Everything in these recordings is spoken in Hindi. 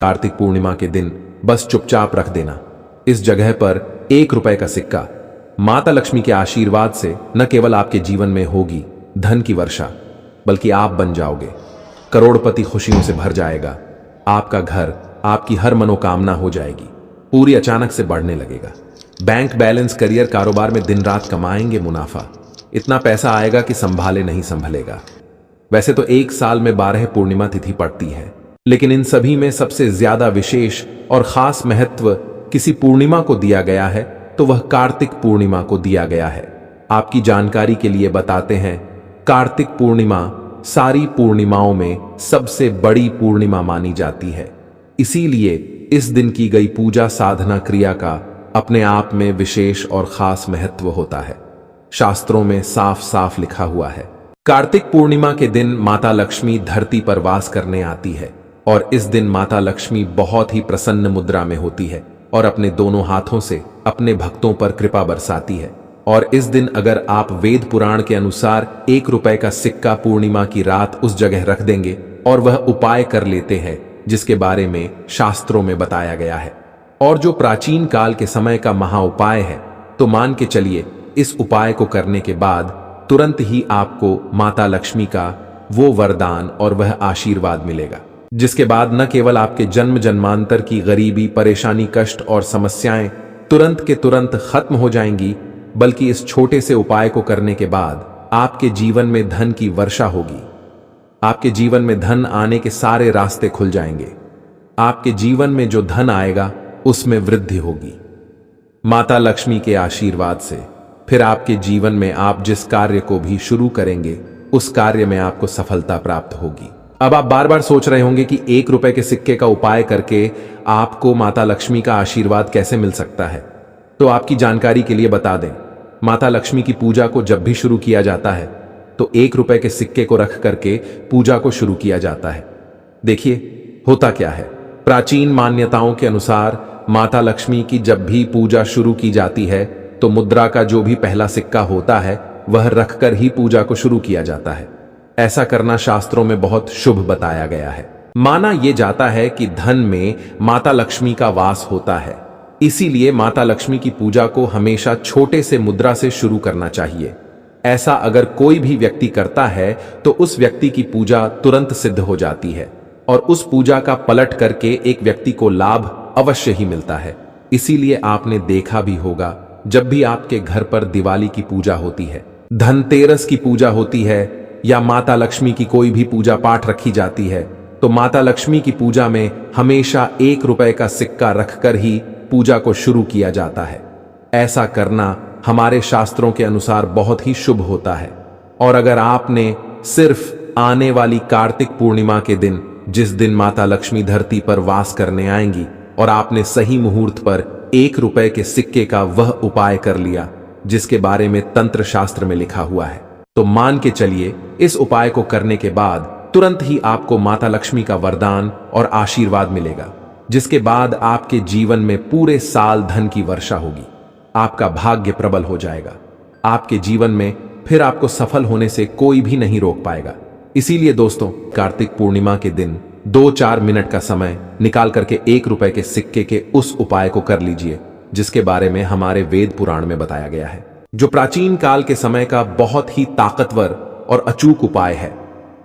कार्तिक पूर्णिमा के दिन बस चुपचाप रख देना इस जगह पर 1 रुपए का सिक्का। माता लक्ष्मी के आशीर्वाद से न केवल आपके जीवन में होगी धन की वर्षा, बल्कि आप बन जाओगे करोड़पति। खुशियों से भर जाएगा आपका घर, आपकी हर मनोकामना हो जाएगी पूरी, अचानक से बढ़ने लगेगा। बैंक बैलेंस, करियर, कारोबार में दिन रात कमाएंगे मुनाफा। इतना पैसा आएगा कि संभाले नहीं संभलेगा। वैसे तो 1 साल में 12 पूर्णिमा तिथि पड़ती है, लेकिन इन सभी में सबसे ज्यादा विशेष और खास महत्व किसी पूर्णिमा को दिया गया है, तो वह कार्तिक पूर्णिमा को दिया गया है। आपकी जानकारी के लिए बताते हैं, कार्तिक पूर्णिमा सारी पूर्णिमाओं में सबसे बड़ी पूर्णिमा मानी जाती है। इसीलिए इस दिन की गई पूजा साधना क्रिया का अपने आप में विशेष और खास महत्व होता है। शास्त्रों में साफ साफ लिखा हुआ है, कार्तिक पूर्णिमा के दिन माता लक्ष्मी धरती पर वास करने आती है और इस दिन माता लक्ष्मी बहुत ही प्रसन्न मुद्रा में होती है और अपने दोनों हाथों से अपने भक्तों पर कृपा बरसाती है। और इस दिन अगर आप वेद पुराण के अनुसार 1 रुपए का सिक्का पूर्णिमा की रात उस जगह रख देंगे और वह उपाय कर लेते हैं जिसके बारे में शास्त्रों में बताया गया है, और जो प्राचीन काल के समय का महा उपाय है, तो मान के चलिए इस उपाय को करने के बाद तुरंत ही आपको माता लक्ष्मी का वो वरदान और वह आशीर्वाद मिलेगा, जिसके बाद न केवल आपके जन्म जन्मांतर की गरीबी, परेशानी, कष्ट और समस्याएं तुरंत के तुरंत खत्म हो जाएंगी, बल्कि इस छोटे से उपाय को करने के बाद आपके जीवन में धन की वर्षा होगी। आपके जीवन में धन आने के सारे रास्ते खुल जाएंगे। आपके जीवन में जो धन आएगा उसमें वृद्धि होगी माता लक्ष्मी के आशीर्वाद से। फिर आपके जीवन में आप जिस कार्य को भी शुरू करेंगे उस कार्य में आपको सफलता प्राप्त होगी। अब आप बार बार सोच रहे होंगे कि 1 रुपए के सिक्के का उपाय करके आपको माता लक्ष्मी का आशीर्वाद कैसे मिल सकता है। तो आपकी जानकारी के लिए बता दें, माता लक्ष्मी की पूजा को जब भी शुरू किया जाता है तो 1 रुपए के सिक्के को रख करके पूजा को शुरू किया जाता है। देखिए होता क्या है, प्राचीन मान्यताओं के अनुसार माता लक्ष्मी की जब भी पूजा शुरू की जाती है तो मुद्रा का जो भी पहला सिक्का होता है वह रखकर ही पूजा को शुरू किया जाता है। ऐसा करना शास्त्रों में बहुत शुभ बताया गया है। माना यह जाता है कि धन में माता लक्ष्मी का वास होता है, इसीलिए माता लक्ष्मी की पूजा को हमेशा छोटे से मुद्रा से शुरू करना चाहिए। ऐसा अगर कोई भी व्यक्ति करता है तो उस व्यक्ति की पूजा तुरंत सिद्ध हो जाती है और उस पूजा का पलट करके एक व्यक्ति को लाभ अवश्य ही मिलता है। इसीलिए आपने देखा भी होगा, जब भी आपके घर पर दिवाली की पूजा होती है, धनतेरस की पूजा होती है या माता लक्ष्मी की कोई भी पूजा पाठ रखी जाती है, तो माता लक्ष्मी की पूजा में हमेशा 1 रुपए का सिक्का रखकर ही पूजा को शुरू किया जाता है। ऐसा करना हमारे शास्त्रों के अनुसार बहुत ही शुभ होता है। और अगर आपने सिर्फ आने वाली कार्तिक पूर्णिमा के दिन, जिस दिन माता लक्ष्मी धरती पर वास करने आएंगी, और आपने सही मुहूर्त पर 1 रुपए के सिक्के का वह उपाय कर लिया जिसके बारे में तंत्र शास्त्र में लिखा हुआ है, तो मान के चलिए इस उपाय को करने के बाद तुरंत ही आपको माता लक्ष्मी का वरदान और आशीर्वाद मिलेगा, जिसके बाद आपके जीवन में पूरे साल धन की वर्षा होगी। आपका भाग्य प्रबल हो जाएगा। आपके जीवन में फिर आपको सफल होने से कोई भी नहीं रोक पाएगा। इसीलिए दोस्तों, कार्तिक पूर्णिमा के दिन 2-4 मिनट का समय निकाल करके 1 रुपए के सिक्के के उस उपाय को कर लीजिए जिसके बारे में हमारे वेद पुराण में बताया गया है, जो प्राचीन काल के समय का बहुत ही ताकतवर और अचूक उपाय है।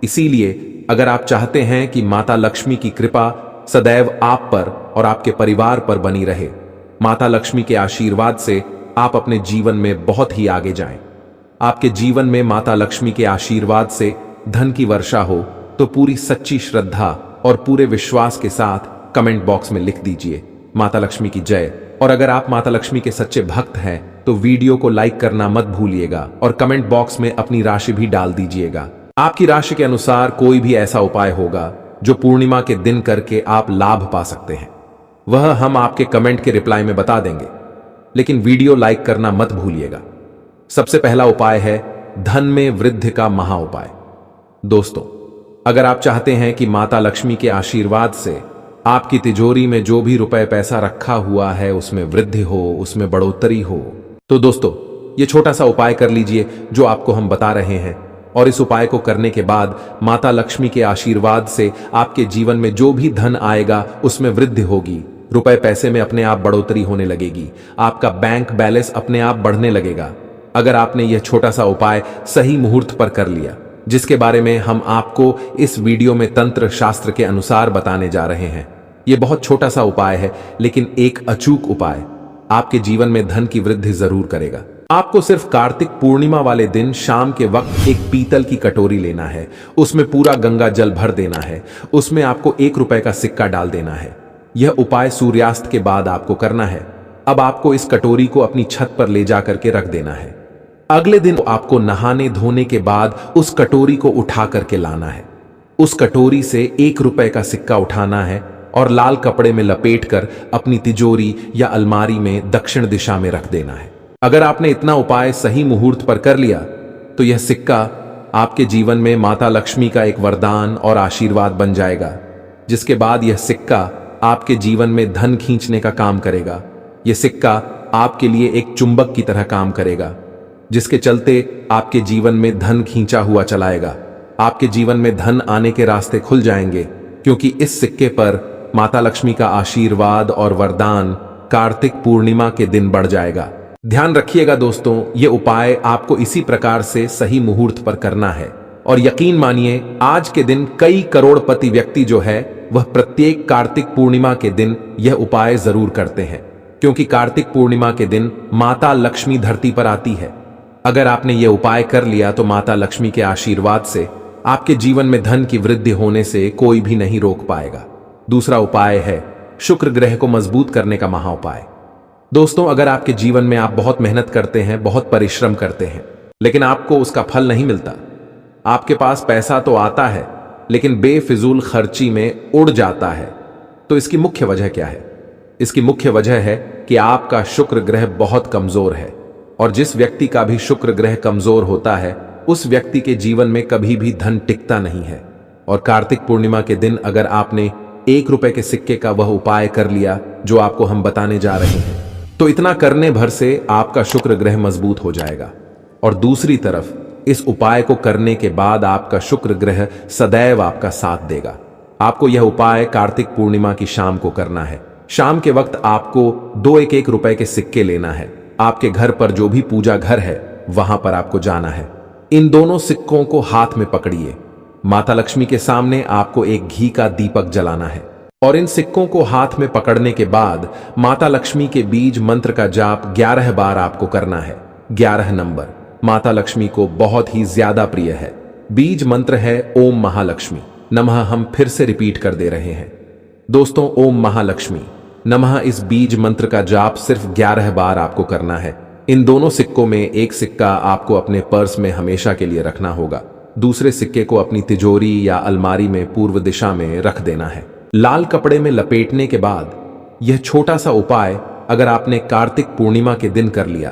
इसीलिए अगर आप चाहते हैं कि माता लक्ष्मी की कृपा सदैव आप पर और आपके परिवार पर बनी रहे, माता लक्ष्मी के आशीर्वाद से आप अपने जीवन में बहुत ही आगे जाएं, आपके जीवन में माता लक्ष्मी के आशीर्वाद से धन की वर्षा हो, तो पूरी सच्ची श्रद्धा और पूरे विश्वास के साथ कमेंट बॉक्स में लिख दीजिए माता लक्ष्मी की जय। और अगर आप माता लक्ष्मी के सच्चे भक्त हैं तो वीडियो को लाइक करना मत भूलिएगा और कमेंट बॉक्स में अपनी राशि भी डाल दीजिएगा। आपकी राशि के अनुसार कोई भी ऐसा उपाय होगा जो पूर्णिमा के दिन करके आप लाभ पा सकते हैं, वह हम आपके कमेंट के रिप्लाई में बता देंगे, लेकिन वीडियो लाइक करना मत भूलिएगा। सबसे पहला उपाय है धन में वृद्धि का महा उपाय। दोस्तों, अगर आप चाहते हैं कि माता लक्ष्मी के आशीर्वाद से आपकी तिजोरी में जो भी रुपए पैसा रखा हुआ है उसमें वृद्धि हो, उसमें बढ़ोतरी हो, तो दोस्तों ये छोटा सा उपाय कर लीजिए जो आपको हम बता रहे हैं। और इस उपाय को करने के बाद माता लक्ष्मी के आशीर्वाद से आपके जीवन में जो भी धन आएगा उसमें वृद्धि होगी। रुपए पैसे में अपने आप बढ़ोतरी होने लगेगी। आपका बैंक बैलेंस अपने आप बढ़ने लगेगा अगर आपने यह छोटा सा उपाय सही मुहूर्त पर कर लिया, जिसके बारे में हम आपको इस वीडियो में तंत्र शास्त्र के अनुसार बताने जा रहे हैं। यह बहुत छोटा सा उपाय है, लेकिन एक अचूक उपाय आपके जीवन में धन की वृद्धि जरूर करेगा। आपको सिर्फ कार्तिक पूर्णिमा वाले दिन शाम के वक्त एक पीतल की कटोरी लेना है, उसमें पूरा गंगा जल भर देना है, उसमें आपको 1 रुपए का सिक्का डाल देना है। यह उपाय सूर्यास्त के बाद आपको करना है। अब आपको इस कटोरी को अपनी छत पर ले जाकर के रख देना है। अगले दिन आपको नहाने धोने के बाद उस कटोरी को उठा करके लाना है। उस कटोरी से 1 रुपए का सिक्का उठाना है और लाल कपड़े में लपेटकर अपनी तिजोरी या अलमारी में दक्षिण दिशा में रख देना है। अगर आपने इतना उपाय सही मुहूर्त पर कर लिया तो यह सिक्का आपके जीवन में माता लक्ष्मी का एक वरदान और आशीर्वाद बन जाएगा, जिसके बाद यह सिक्का आपके जीवन में धन खींचने का काम करेगा। यह सिक्का आपके लिए एक चुंबक की तरह काम करेगा, जिसके चलते आपके जीवन में धन खींचा हुआ चलाएगा। आपके जीवन में धन आने के रास्ते खुल जाएंगे, क्योंकि इस सिक्के पर माता लक्ष्मी का आशीर्वाद और वरदान कार्तिक पूर्णिमा के दिन बढ़ जाएगा। ध्यान रखिएगा दोस्तों, यह उपाय आपको इसी प्रकार से सही मुहूर्त पर करना है। और यकीन मानिए, आज के दिन कई करोड़पति व्यक्ति जो है वह प्रत्येक कार्तिक पूर्णिमा के दिन यह उपाय जरूर करते हैं, क्योंकि कार्तिक पूर्णिमा के दिन माता लक्ष्मी धरती पर आती है। अगर आपने यह उपाय कर लिया तो माता लक्ष्मी के आशीर्वाद से आपके जीवन में धन की वृद्धि होने से कोई भी नहीं रोक पाएगा। दूसरा उपाय है शुक्र ग्रह को मजबूत करने का महाउपाय। दोस्तों, अगर आपके जीवन में आप बहुत मेहनत करते हैं, बहुत परिश्रम करते हैं, लेकिन आपको उसका फल नहीं मिलता, आपके पास पैसा तो आता है लेकिन बेफिजूल खर्ची में उड़ जाता है, तो इसकी मुख्य वजह क्या है? इसकी मुख्य वजह है कि आपका शुक्र ग्रह बहुत कमजोर है। और जिस व्यक्ति का भी शुक्र ग्रह कमजोर होता है उस व्यक्ति के जीवन में कभी भी धन टिकता नहीं है। और कार्तिक पूर्णिमा के दिन अगर आपने 1 रुपए के सिक्के का वह उपाय कर लिया जो आपको हम बताने जा रहे हैं, तो इतना करने भर से आपका शुक्र ग्रह मजबूत हो जाएगा। और दूसरी तरफ इस उपाय को करने के बाद आपका शुक्र ग्रह सदैव आपका साथ देगा। आपको यह उपाय कार्तिक पूर्णिमा की शाम को करना है। शाम के वक्त आपको 2 1 रुपए के सिक्के लेना है। आपके घर पर जो भी पूजा घर है वहां पर आपको जाना है। इन दोनों सिक्कों को हाथ में पकड़िए। माता लक्ष्मी के सामने आपको एक घी का दीपक जलाना है और इन सिक्कों को हाथ में पकड़ने के बाद माता लक्ष्मी के बीज मंत्र का जाप 11 बार आपको करना है। 11 नंबर माता लक्ष्मी को बहुत ही ज्यादा प्रिय है। बीज मंत्र है ओम महालक्ष्मी नमः। हम फिर से रिपीट कर दे रहे हैं दोस्तों, ओम महालक्ष्मी नमः। इस बीज मंत्र का जाप सिर्फ 11 बार आपको करना है। इन दोनों सिक्कों में एक सिक्का आपको अपने पर्स में हमेशा के लिए रखना होगा, दूसरे सिक्के को अपनी तिजोरी या अलमारी में पूर्व दिशा में रख देना है। लाल कपड़े में लपेटने के बाद यह छोटा सा उपाय अगर आपने कार्तिक पूर्णिमा के दिन कर लिया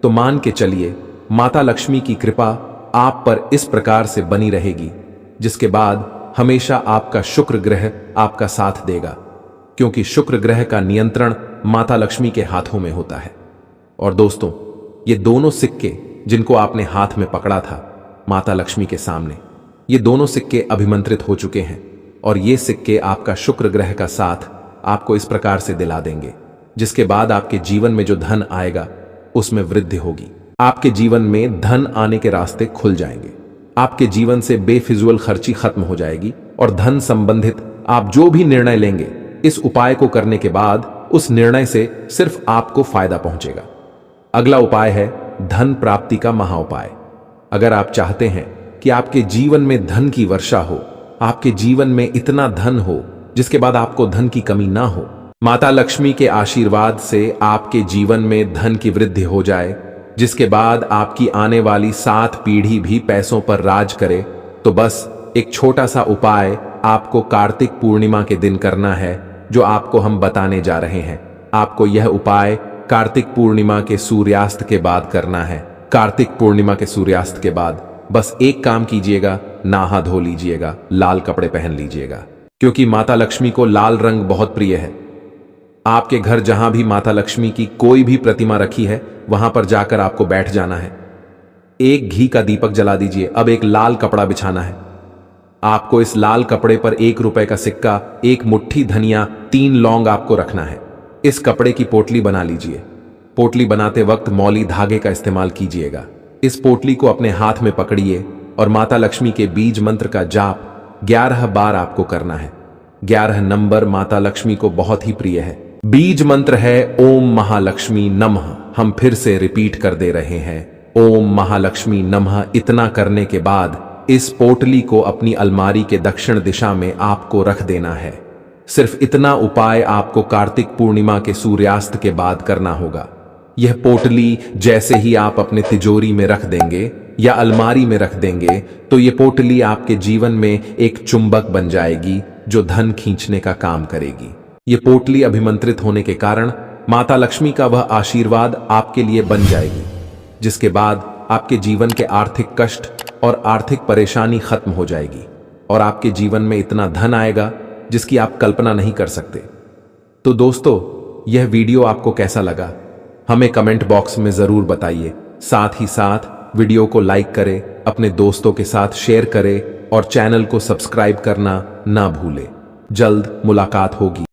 तो मान के चलिए माता लक्ष्मी की कृपा आप पर इस प्रकार से बनी रहेगी, जिसके बाद हमेशा आपका शुक्र ग्रह आपका साथ देगा, क्योंकि शुक्र ग्रह का नियंत्रण माता लक्ष्मी के हाथों में होता है। और दोस्तों, ये दोनों सिक्के जिनको आपने हाथ में पकड़ा था माता लक्ष्मी के सामने, ये दोनों सिक्के अभिमंत्रित हो चुके हैं और ये सिक्के आपका शुक्र ग्रह का साथ आपको इस प्रकार से दिला देंगे, जिसके बाद आपके जीवन में जो धन आएगा उसमें वृद्धि होगी। आपके जीवन में धन आने के रास्ते खुल जाएंगे। आपके जीवन से बेफिजूल खर्ची खत्म हो जाएगी और धन संबंधित आप जो भी निर्णय लेंगे इस उपाय को करने के बाद उस निर्णय से सिर्फ आपको फायदा पहुंचेगा। अगला उपाय है धन प्राप्ति का महाउपाय। अगर आप चाहते हैं कि आपके जीवन में धन की वर्षा हो, आपके जीवन में इतना धन हो जिसके बाद आपको धन की कमी ना हो, माता लक्ष्मी के आशीर्वाद से आपके जीवन में धन की वृद्धि हो जाए, जिसके बाद आपकी आने वाली 7 पीढ़ी भी पैसों पर राज करे, तो बस एक छोटा सा उपाय आपको कार्तिक पूर्णिमा के दिन करना है, जो आपको हम बताने जा रहे हैं। आपको यह उपाय कार्तिक पूर्णिमा के सूर्यास्त के बाद करना है। कार्तिक पूर्णिमा के सूर्यास्त के बाद बस एक काम कीजिएगा, नहा धो लीजिएगा, लाल कपड़े पहन लीजिएगा, क्योंकि माता लक्ष्मी को लाल रंग बहुत प्रिय है। आपके घर जहां भी माता लक्ष्मी की कोई भी प्रतिमा रखी है वहां पर जाकर आपको बैठ जाना है एक घी का दीपक जला दीजिए। अब एक लाल कपड़ा बिछाना है। आपको इस लाल कपड़े पर 1 रुपए का सिक्का, 1 मुट्ठी धनिया, 3 लौंग आपको रखना है। इस कपड़े की पोटली बना लीजिए। पोटली बनाते वक्त मौली धागे का इस्तेमाल कीजिएगा। इस पोटली को अपने हाथ में पकड़िए और माता लक्ष्मी के बीज मंत्र का जाप 11 बार आपको करना है। 11 नंबर माता लक्ष्मी को बहुत ही प्रिय है। बीज मंत्र है ओम महालक्ष्मी नमः। हम फिर से रिपीट कर दे रहे हैं, ओम महालक्ष्मी नमः। इतना करने के बाद इस पोटली को अपनी अलमारी के दक्षिण दिशा में आपको रख देना है। सिर्फ इतना उपाय आपको कार्तिक पूर्णिमा के सूर्यास्त के बाद करना होगा। यह पोटली जैसे ही आप अपने तिजोरी में रख देंगे या अलमारी में रख देंगे तो यह पोटली आपके जीवन में एक चुंबक बन जाएगी जो धन खींचने का काम करेगी। यह पोटली अभिमंत्रित होने के कारण माता लक्ष्मी का वह आशीर्वाद आपके लिए बन जाएगी, जिसके बाद आपके जीवन के आर्थिक कष्ट और आर्थिक परेशानी खत्म हो जाएगी और आपके जीवन में इतना धन आएगा जिसकी आप कल्पना नहीं कर सकते। तो दोस्तों, यह वीडियो आपको कैसा लगा हमें कमेंट बॉक्स में जरूर बताइए। साथ ही साथ वीडियो को लाइक करें, अपने दोस्तों के साथ शेयर करें और चैनल को सब्सक्राइब करना ना भूलें। जल्द मुलाकात होगी।